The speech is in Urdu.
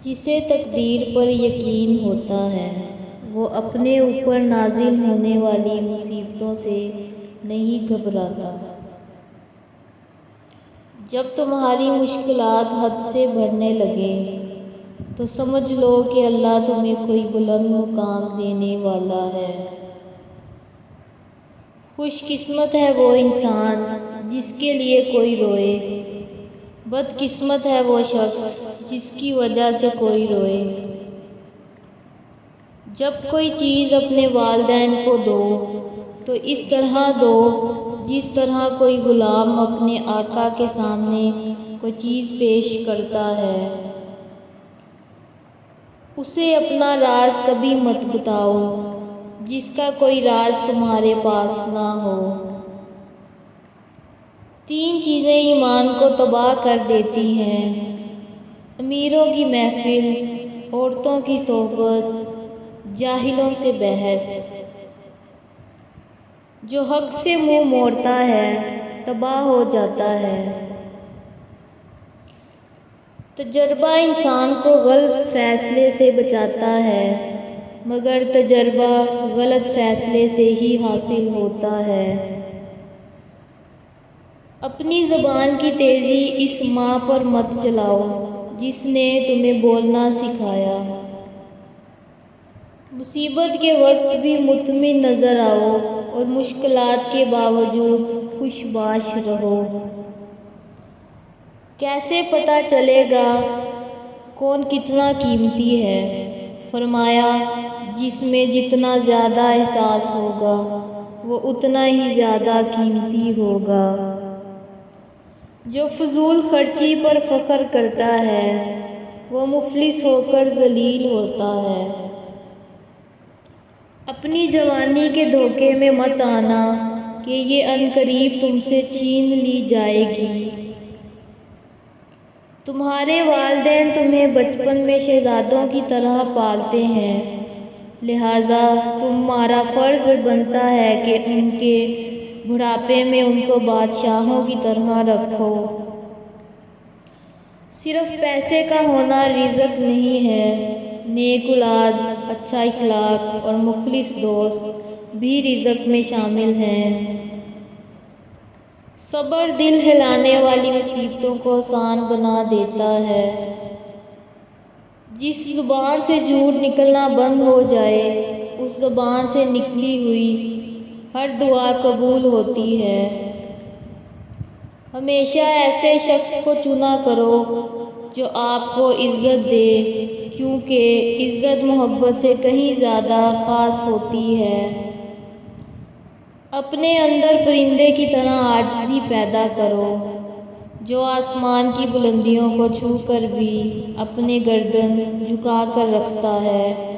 جسے تقدیر پر یقین ہوتا ہے وہ اپنے اوپر نازل ہونے والی مصیبتوں سے نہیں گھبراتا۔ جب تمہاری مشکلات حد سے بڑھنے لگیں تو سمجھ لو کہ اللہ تمہیں کوئی بلند مقام دینے والا ہے۔ خوش قسمت ہے وہ انسان جس کے لیے کوئی روئے، بد قسمت ہے وہ شخص جس کی وجہ سے کوئی روئے۔ جب کوئی چیز اپنے والدین کو دو تو اس طرح دو جس طرح کوئی غلام اپنے آقا کے سامنے کوئی چیز پیش کرتا ہے۔ اسے اپنا راز کبھی مت بتاؤ جس کا کوئی راز تمہارے پاس نہ ہو۔ تین چیزیں ایمان کو تباہ کر دیتی ہیں: امیروں کی محفل، عورتوں کی صحبت، جاہلوں سے بحث۔ جو حق سے منہ موڑتا ہے تباہ ہو جاتا ہے۔ تجربہ انسان کو غلط فیصلے سے بچاتا ہے مگر تجربہ غلط فیصلے سے ہی حاصل ہوتا ہے۔ اپنی زبان کی تیزی اس ماں پر مت چلاؤ جس نے تمہیں بولنا سکھایا۔ مصیبت کے وقت بھی مطمئن نظر آؤ اور مشکلات کے باوجود خوش باش رہو۔ کیسے پتہ چلے گا کون کتنا قیمتی ہے؟ فرمایا، جس میں جتنا زیادہ احساس ہوگا وہ اتنا ہی زیادہ قیمتی ہوگا۔ جو فضول خرچی پر فخر کرتا ہے وہ مفلس ہو کر ذلیل ہوتا ہے۔ اپنی جوانی کے دھوکے میں مت آنا کہ یہ عنقریب تم سے چھین لی جائے گی۔ تمہارے والدین تمہیں بچپن میں شہزادوں کی طرح پالتے ہیں، لہٰذا تمہارا فرض بنتا ہے کہ ان کے بڑھاپے میں ان کو بادشاہوں کی طرح رکھو۔ صرف پیسے کا ہونا رزق نہیں ہے، نیک اولاد، اچھا اخلاق اور مخلص دوست بھی رزق میں شامل ہیں۔ صبر دل ہلانے والی مصیبتوں کو آسان بنا دیتا ہے۔ جس زبان سے جھوٹ نکلنا بند ہو جائے اس زبان سے نکلی ہوئی ہر دعا قبول ہوتی ہے۔ ہمیشہ ایسے شخص کو چنا کرو جو آپ کو عزت دے، کیونکہ عزت محبت سے کہیں زیادہ خاص ہوتی ہے۔ اپنے اندر پرندے کی طرح عاجزی پیدا کرو جو آسمان کی بلندیوں کو چھو کر بھی اپنے گردن جھکا کر رکھتا ہے۔